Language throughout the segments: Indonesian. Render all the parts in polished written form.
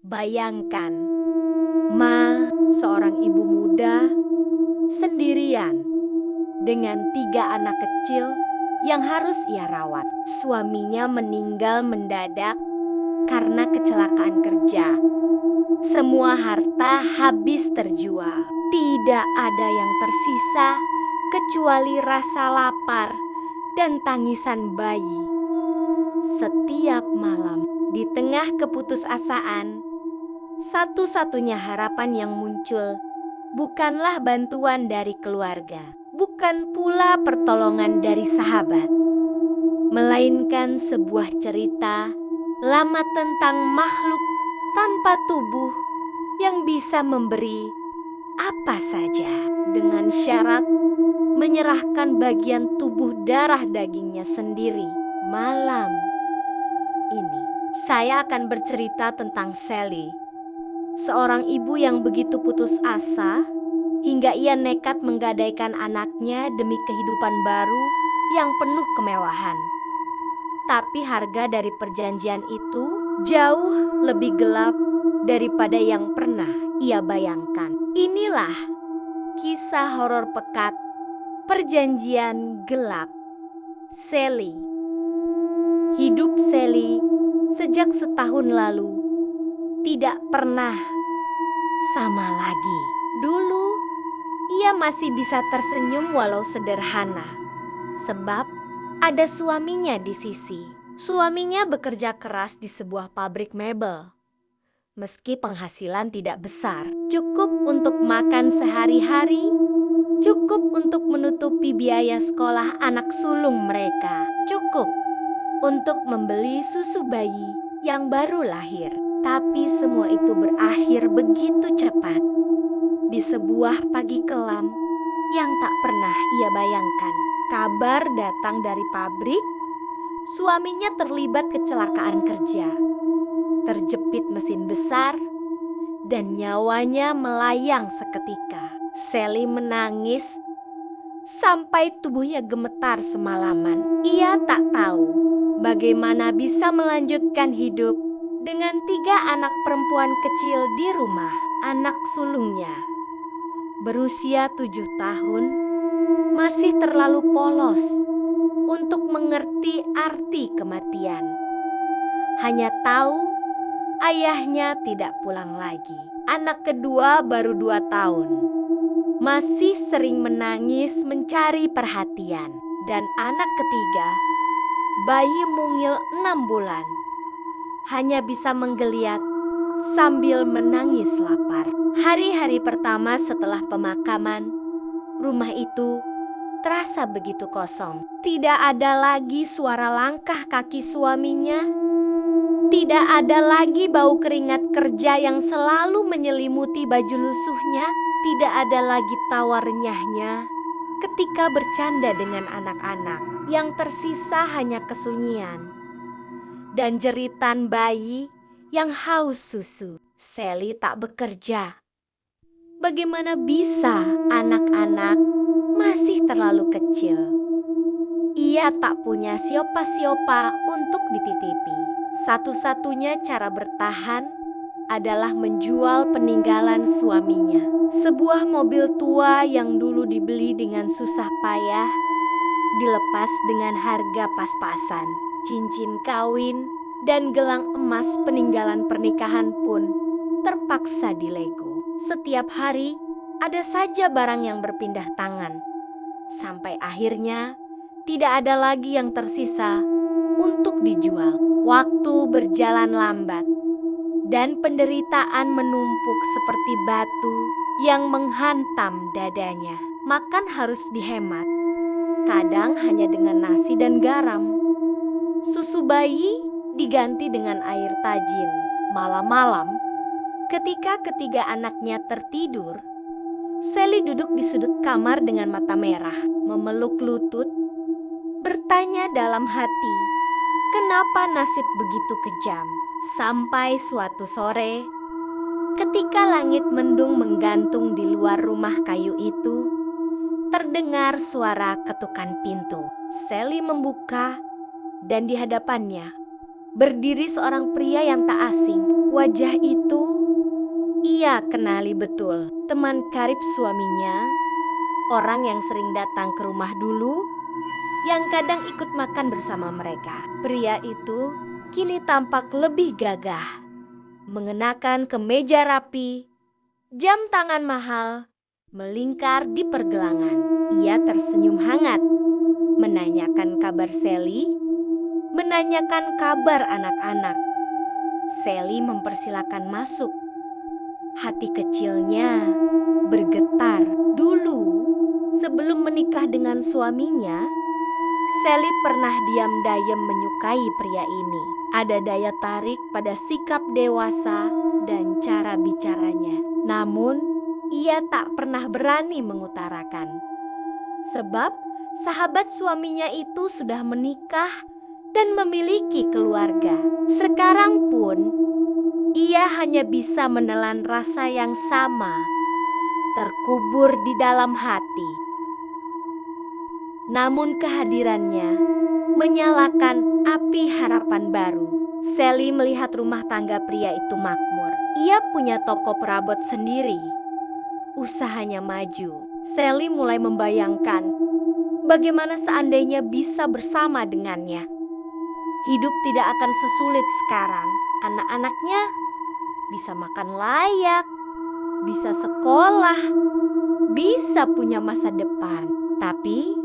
Bayangkan, Ma, seorang ibu muda, sendirian, dengan 3 anak kecil yang harus ia rawat. Suaminya meninggal mendadak karena kecelakaan kerja. Semua harta habis terjual. Tidak ada yang tersisa kecuali rasa lapar dan tangisan bayi. Setiap malam, di tengah keputusasaan, satu-satunya harapan yang muncul bukanlah bantuan dari keluarga, bukan pula pertolongan dari sahabat, melainkan sebuah cerita lama tentang makhluk tanpa tubuh yang bisa memberi apa saja dengan syarat menyerahkan bagian tubuh darah dagingnya sendiri. Malam ini saya akan bercerita tentang Sally, seorang ibu yang begitu putus asa hingga ia nekat menggadaikan anaknya demi kehidupan baru yang penuh kemewahan. Tapi harga dari perjanjian itu jauh lebih gelap daripada yang pernah ia bayangkan. Inilah kisah horor pekat perjanjian gelap Sally. Hidup Sally sejak setahun lalu tidak pernah sama lagi. Dulu ia masih bisa tersenyum walau sederhana, sebab ada suaminya di sisi. Suaminya bekerja keras di sebuah pabrik mebel. Meski penghasilan tidak besar, cukup untuk makan sehari-hari, cukup untuk menutupi biaya sekolah anak sulung mereka, cukup untuk membeli susu bayi yang baru lahir. Tapi semua itu berakhir begitu cepat. Di sebuah pagi kelam yang tak pernah ia bayangkan, kabar datang dari pabrik. Suaminya terlibat kecelakaan kerja, terjepit mesin besar, dan nyawanya melayang seketika. Sally menangis sampai tubuhnya gemetar semalaman. Ia tak tahu bagaimana bisa melanjutkan hidup dengan 3 anak perempuan kecil di rumah. Anak sulungnya berusia 7 tahun masih terlalu polos untuk mengerti arti kematian. Hanya tahu ayahnya tidak pulang lagi. Anak kedua baru 2 tahun, masih sering menangis mencari perhatian. Dan anak ketiga, bayi mungil 6 bulan, hanya bisa menggeliat sambil menangis lapar. Hari-hari pertama setelah pemakaman, rumah itu terasa begitu kosong. Tidak ada lagi suara langkah kaki suaminya. Tidak ada lagi bau keringat kerja yang selalu menyelimuti baju lusuhnya. Tidak ada lagi tawa renyahnya ketika bercanda dengan anak-anak. Yang tersisa hanya kesunyian dan jeritan bayi yang haus susu. Sally tak bekerja. Bagaimana bisa anak-anak masih terlalu kecil? Ia tak punya siopa-siopa untuk dititipi. Satu-satunya cara bertahan adalah menjual peninggalan suaminya. Sebuah mobil tua yang dulu dibeli dengan susah payah, dilepas dengan harga pas-pasan. Cincin kawin dan gelang emas peninggalan pernikahan pun terpaksa dilego. Setiap hari ada saja barang yang berpindah tangan, sampai akhirnya tidak ada lagi yang tersisa untuk dijual. Waktu berjalan lambat dan penderitaan menumpuk seperti batu yang menghantam dadanya. Makan harus dihemat, kadang hanya dengan nasi dan garam. Susu bayi diganti dengan air tajin. Malam-malam, ketika ketiga anaknya tertidur, Sally duduk di sudut kamar dengan mata merah, memeluk lutut, bertanya dalam hati, kenapa nasib begitu kejam? Sampai suatu sore, ketika langit mendung menggantung di luar rumah kayu itu, terdengar suara ketukan pintu. Sally membuka dan di hadapannya berdiri seorang pria yang tak asing. Wajah itu ia kenali betul, teman karib suaminya, orang yang sering datang ke rumah dulu, yang kadang ikut makan bersama mereka. Pria itu kini tampak lebih gagah, mengenakan kemeja rapi, jam tangan mahal, melingkar di pergelangan. Ia tersenyum hangat, menanyakan kabar Sally, menanyakan kabar anak-anak. Sally mempersilakan masuk. Hati kecilnya bergetar. Dulu, sebelum menikah dengan suaminya, Sally pernah diam-diam menyukai pria ini. Ada daya tarik pada sikap dewasa dan cara bicaranya. Namun, ia tak pernah berani mengutarakan. Sebab sahabat suaminya itu sudah menikah dan memiliki keluarga. Sekarang pun, ia hanya bisa menelan rasa yang sama, terkubur di dalam hati. Namun kehadirannya menyalakan api harapan baru. Sally melihat rumah tangga pria itu makmur. Ia punya toko perabot sendiri. Usahanya maju. Sally mulai membayangkan bagaimana seandainya bisa bersama dengannya. Hidup tidak akan sesulit sekarang. Anak-anaknya bisa makan layak, bisa sekolah, bisa punya masa depan. Tapi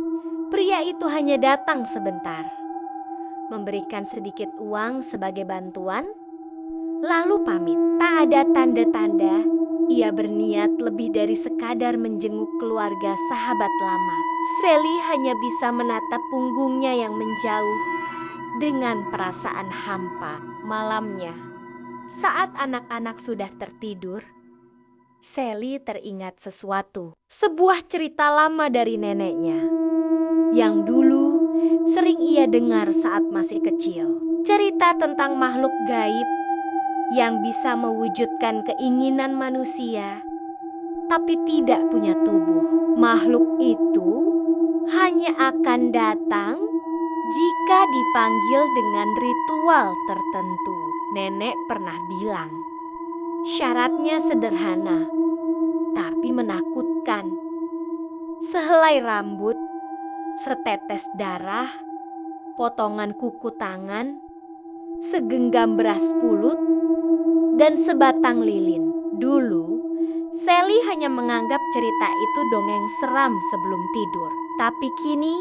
pria itu hanya datang sebentar, memberikan sedikit uang sebagai bantuan, lalu pamit. Tak ada tanda-tanda ia berniat lebih dari sekadar menjenguk keluarga sahabat lama. Sally hanya bisa menatap punggungnya yang menjauh dengan perasaan hampa. Malamnya, saat anak-anak sudah tertidur, Sally teringat sesuatu. Sebuah cerita lama dari neneknya yang dulu sering ia dengar saat masih kecil. Cerita tentang makhluk gaib yang bisa mewujudkan keinginan manusia tapi tidak punya tubuh. Makhluk itu hanya akan datang jika dipanggil dengan ritual tertentu. Nenek pernah bilang, syaratnya sederhana tapi menakutkan. Sehelai rambut, setetes darah, potongan kuku tangan, segenggam beras pulut, dan sebatang lilin. Dulu, Sally hanya menganggap cerita itu dongeng seram sebelum tidur. Tapi kini,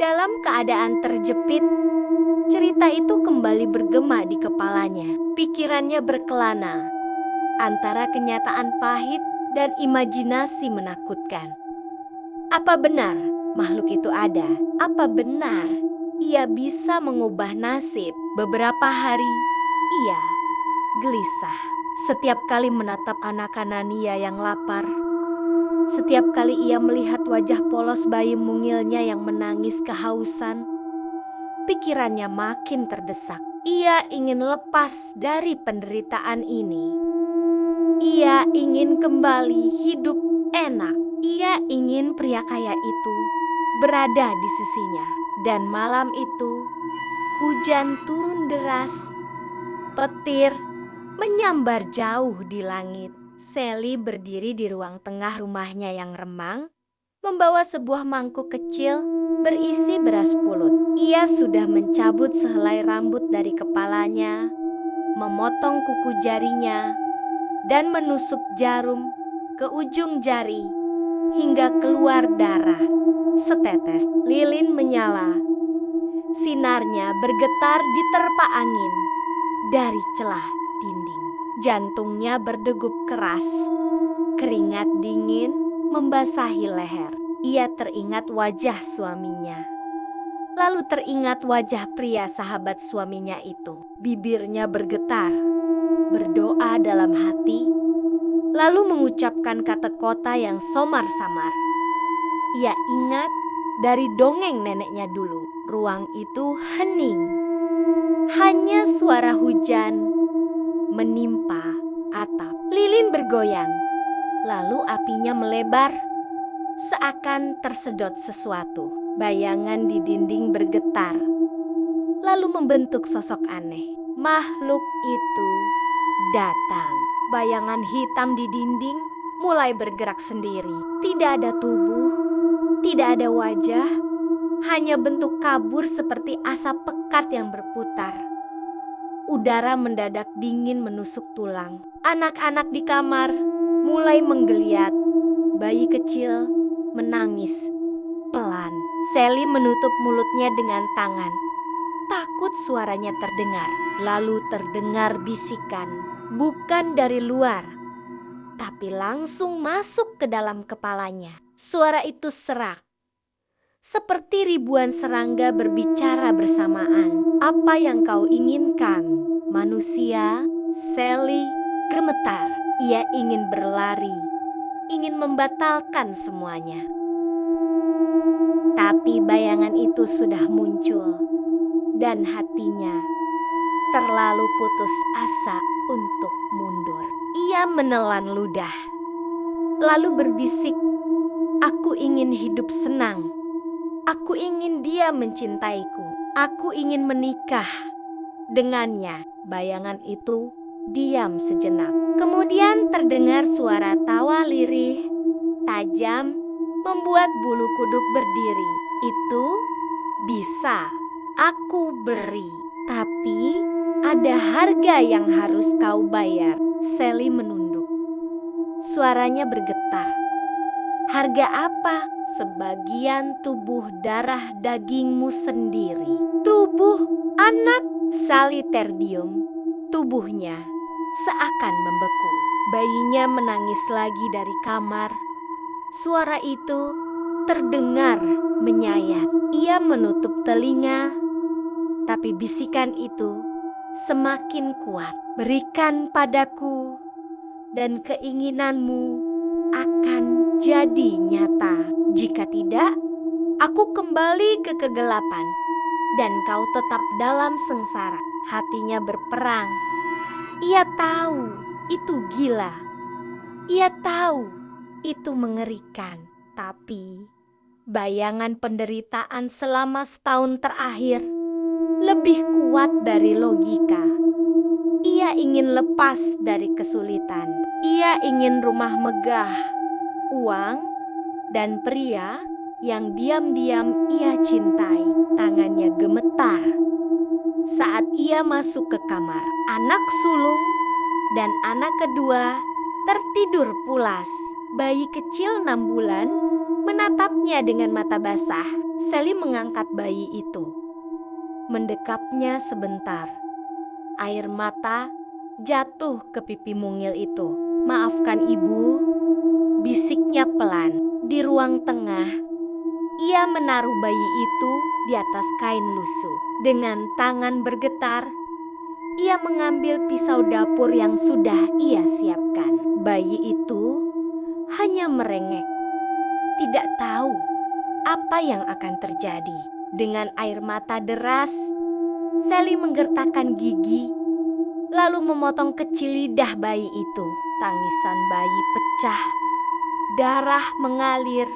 dalam keadaan terjepit, cerita itu kembali bergema di kepalanya. Pikirannya berkelana antara kenyataan pahit dan imajinasi menakutkan. Apa benar makhluk itu ada? Apa benar ia bisa mengubah nasib? Beberapa hari ia gelisah. Setiap kali menatap anak Anania yang lapar, setiap kali ia melihat wajah polos bayi mungilnya yang menangis kehausan, pikirannya makin terdesak. Ia ingin lepas dari penderitaan ini. Ia ingin kembali hidup enak. Ia ingin pria kaya itu berada di sisinya. Dan malam itu, hujan turun deras, petir menyambar jauh di langit. Sally berdiri di ruang tengah rumahnya yang remang, membawa sebuah mangkuk kecil berisi beras pulut. Ia sudah mencabut sehelai rambut dari kepalanya, memotong kuku jarinya, dan menusuk jarum ke ujung jari hingga keluar darah. Setetes lilin menyala, sinarnya bergetar diterpa angin dari celah dinding. Jantungnya berdegup keras, keringat dingin membasahi leher. Ia teringat wajah suaminya. Lalu teringat wajah pria sahabat suaminya itu. Bibirnya bergetar, berdoa dalam hati, lalu mengucapkan kata-kata yang somar-samar. Ia ingat dari dongeng neneknya dulu. Ruang itu hening. Hanya suara hujan menimpa atap. Lilin bergoyang, lalu apinya melebar seakan tersedot sesuatu. Bayangan di dinding bergetar, lalu membentuk sosok aneh. Makhluk itu datang. Bayangan hitam di dinding mulai bergerak sendiri. Tidak ada tubuh, tidak ada wajah, hanya bentuk kabur seperti asap pekat yang berputar. Udara mendadak dingin menusuk tulang. Anak-anak di kamar mulai menggeliat. Bayi kecil menangis pelan. Sally menutup mulutnya dengan tangan. Takut suaranya terdengar. Lalu terdengar bisikan. Bukan dari luar, tapi langsung masuk ke dalam kepalanya. Suara itu serak. Seperti ribuan serangga berbicara bersamaan. Apa yang kau inginkan, manusia? Sally gemetar. Ia ingin berlari, ingin membatalkan semuanya. Tapi bayangan itu sudah muncul dan hatinya terlalu putus asa untuk mundur. Ia menelan ludah, lalu berbisik, "Aku ingin hidup senang. Aku ingin dia mencintaiku. Aku ingin menikah dengannya." Bayangan itu diam sejenak. Kemudian terdengar suara tawa lirih, tajam, membuat bulu kuduk berdiri. "Itu bisa aku beri, tapi ada harga yang harus kau bayar." Sally menunduk. Suaranya bergetar. "Harga apa?" "Sebagian tubuh darah dagingmu sendiri." "Tubuh anak?" Sally terdiam. Tubuhnya seakan membeku. Bayinya menangis lagi dari kamar. Suara itu terdengar menyayat. Ia menutup telinga, tapi bisikan itu semakin kuat. "Berikan padaku dan keinginanmu akan jadi nyata. Jika tidak, aku kembali ke kegelapan dan kau tetap dalam sengsara." Hatinya berperang. Ia tahu itu gila. Ia tahu itu mengerikan. Tapi bayangan penderitaan selama setahun terakhir lebih kuat dari logika. Ia ingin lepas dari kesulitan. Ia ingin rumah megah, uang, dan pria yang diam-diam ia cintai. Tangannya gemetar saat ia masuk ke kamar. Anak sulung dan anak kedua tertidur pulas. Bayi kecil 6 bulan menatapnya dengan mata basah. Sally mengangkat bayi itu, mendekapnya sebentar. Air mata jatuh ke pipi mungil itu. "Maafkan ibu," bisiknya pelan. Di ruang tengah, ia menaruh bayi itu di atas kain lusuh. Dengan tangan bergetar, ia mengambil pisau dapur yang sudah ia siapkan. Bayi itu hanya merengek, tidak tahu apa yang akan terjadi. Dengan air mata deras, Sally menggertakkan gigi, lalu memotong kecil lidah bayi itu. Tangisan bayi pecah, darah mengalir,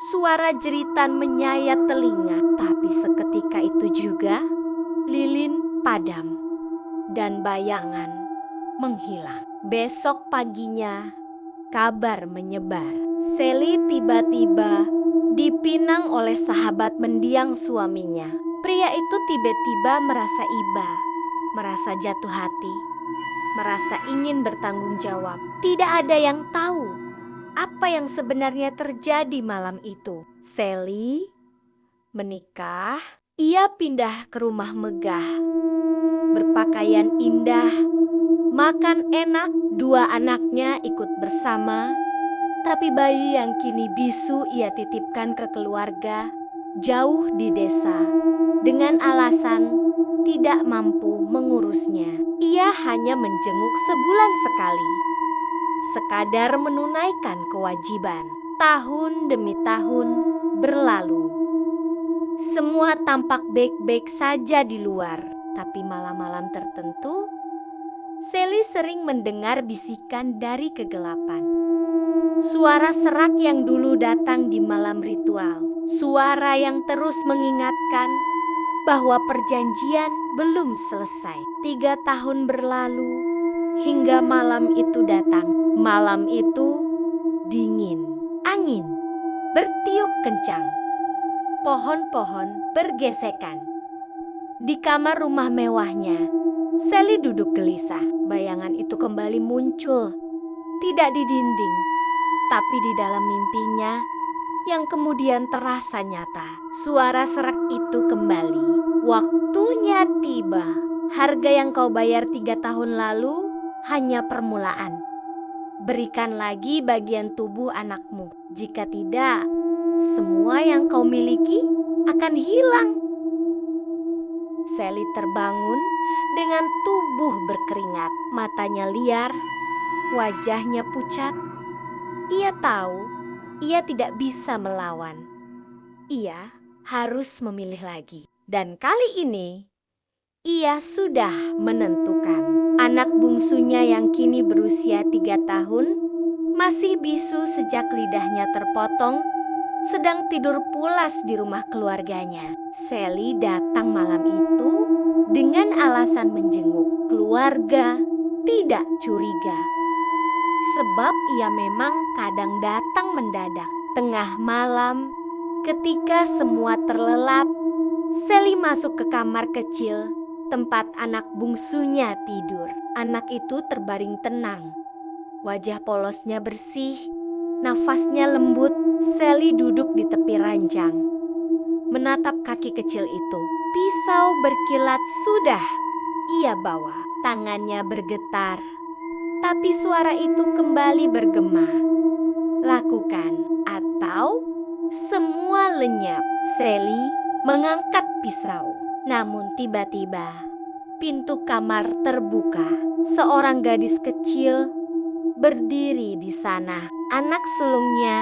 suara jeritan menyayat telinga. Tapi seketika itu juga, lilin padam dan bayangan menghilang. Besok paginya, kabar menyebar. Sally tiba-tiba dipinang oleh sahabat mendiang suaminya. Pria itu tiba-tiba merasa iba, merasa jatuh hati, merasa ingin bertanggung jawab. Tidak ada yang tahu apa yang sebenarnya terjadi malam itu. Sally menikah, ia pindah ke rumah megah, berpakaian indah, makan enak. 2 anaknya ikut bersama, tapi bayi yang kini bisu ia titipkan ke keluarga jauh di desa dengan alasan tidak mampu mengurusnya. Ia hanya menjenguk sebulan sekali, sekadar menunaikan kewajiban. Tahun demi tahun berlalu. Semua tampak baik-baik saja di luar, tapi malam-malam tertentu Sally sering mendengar bisikan dari kegelapan. Suara serak yang dulu datang di malam ritual. Suara yang terus mengingatkan bahwa perjanjian belum selesai. 3 tahun berlalu hingga malam itu datang. Malam itu dingin, angin bertiup kencang, pohon-pohon bergesekan. Di kamar rumah mewahnya, Sally duduk gelisah. Bayangan itu kembali muncul, tidak di dinding, tapi di dalam mimpinya yang kemudian terasa nyata. Suara serak itu kembali. Waktunya tiba. Harga yang kau bayar 3 tahun lalu hanya permulaan. Berikan lagi bagian tubuh anakmu. Jika tidak, semua yang kau miliki akan hilang. Sally terbangun dengan tubuh berkeringat, matanya liar, wajahnya pucat. Ia tahu ia tidak bisa melawan. Ia harus memilih lagi. Dan kali ini, ia sudah menentukan. Anak bungsunya yang kini berusia 3 tahun, masih bisu sejak lidahnya terpotong, sedang tidur pulas di rumah keluarganya. Sally datang malam itu dengan alasan menjenguk. Keluarga tidak curiga, sebab ia memang kadang datang mendadak. Tengah malam, ketika semua terlelap, Sally masuk ke kamar kecil tempat anak bungsunya tidur. Anak itu terbaring tenang, wajah polosnya bersih, nafasnya lembut. Sally duduk di tepi ranjang, menatap kaki kecil itu. Pisau berkilat sudah ia bawa. Tangannya bergetar, tapi suara itu kembali bergema. Lakukan atau semua lenyap. Sally mengangkat pisau, namun tiba-tiba pintu kamar terbuka. Seorang gadis kecil berdiri di sana. Anak sulungnya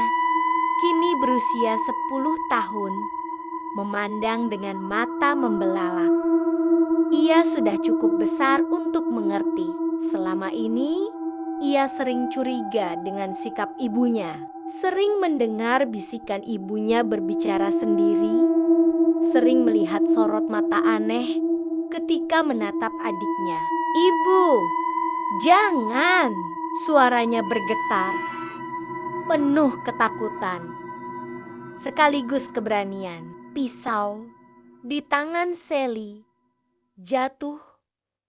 kini berusia 10 tahun, memandang dengan mata membelalak. Ia sudah cukup besar untuk mengerti. Selama ini, ia sering curiga dengan sikap ibunya. Sering mendengar bisikan ibunya berbicara sendiri. Sering melihat sorot mata aneh ketika menatap adiknya. "Ibu, jangan!" Suaranya bergetar, penuh ketakutan sekaligus keberanian. Pisau di tangan Sally jatuh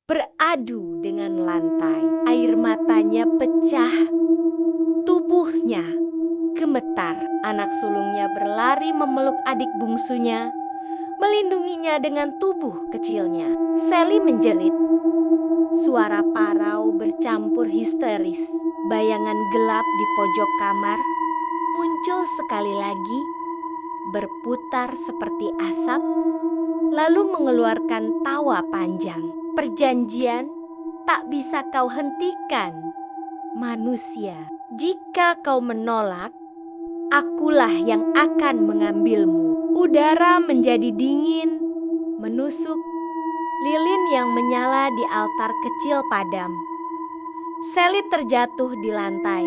beradu dengan lantai. Air matanya pecah, tubuhnya gemetar. Anak sulungnya berlari memeluk adik bungsunya, melindunginya dengan tubuh kecilnya. Sally menjerit. Suara parau bercampur histeris. Bayangan gelap di pojok kamar muncul sekali lagi, berputar seperti asap, lalu mengeluarkan tawa panjang. Perjanjian tak bisa kau hentikan, manusia. Jika kau menolak, akulah yang akan mengambilmu. Udara menjadi dingin, menusuk. Lilin yang menyala di altar kecil padam. Sally terjatuh di lantai.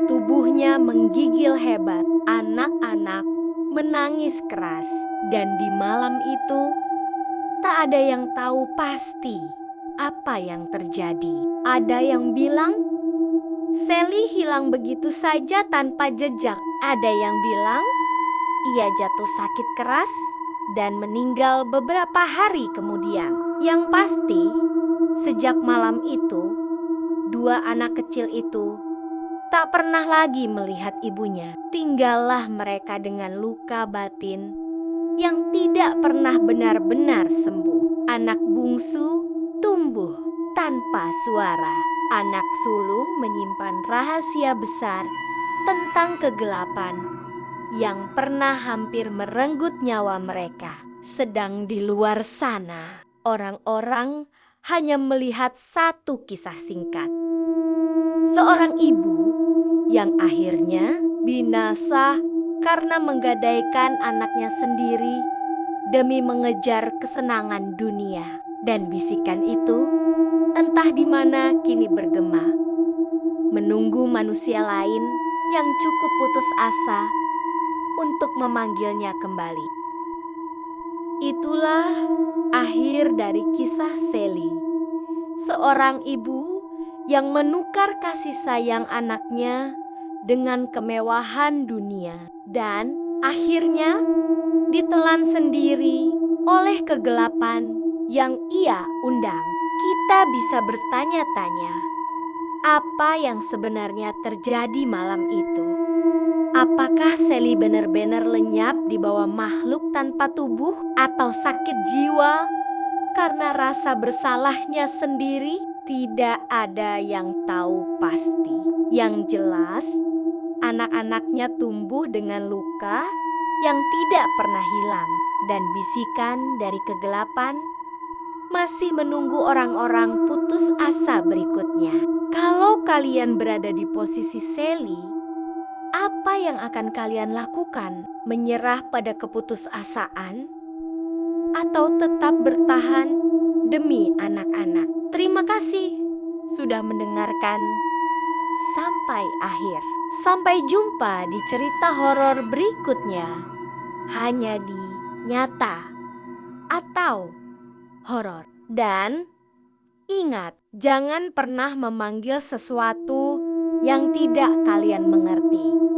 Tubuhnya menggigil hebat. Anak-anak menangis keras. Dan di malam itu, tak ada yang tahu pasti apa yang terjadi. Ada yang bilang, Sally hilang begitu saja tanpa jejak. Ada yang bilang, ia jatuh sakit keras dan meninggal beberapa hari kemudian. Yang pasti, sejak malam itu, 2 anak kecil itu tak pernah lagi melihat ibunya. Tinggallah mereka dengan luka batin yang tidak pernah benar-benar sembuh. Anak bungsu tumbuh tanpa suara. Anak sulung menyimpan rahasia besar tentang kegelapan yang pernah hampir merenggut nyawa mereka. Sedang di luar sana, orang-orang hanya melihat satu kisah singkat. Seorang ibu yang akhirnya binasa karena menggadaikan anaknya sendiri demi mengejar kesenangan dunia. Dan bisikan itu entah di mana kini bergema, menunggu manusia lain yang cukup putus asa untuk memanggilnya kembali. Itulah akhir dari kisah Sally, seorang ibu yang menukar kasih sayang anaknya dengan kemewahan dunia dan akhirnya ditelan sendiri oleh kegelapan yang ia undang. Kita bisa bertanya-tanya, apa yang sebenarnya terjadi malam itu? Apakah Sally benar-benar lenyap di bawah makhluk tanpa tubuh atau sakit jiwa karena rasa bersalahnya sendiri? Tidak ada yang tahu pasti. Yang jelas, anak-anaknya tumbuh dengan luka yang tidak pernah hilang, dan bisikan dari kegelapan masih menunggu orang-orang putus asa berikutnya. Kalau kalian berada di posisi Sally, apa yang akan kalian lakukan? Menyerah pada keputusasaan atau tetap bertahan demi anak-anak? Terima kasih sudah mendengarkan sampai akhir. Sampai jumpa di cerita horor berikutnya, hanya di Nyata atau Horor. Dan ingat, jangan pernah memanggil sesuatu yang tidak kalian mengerti.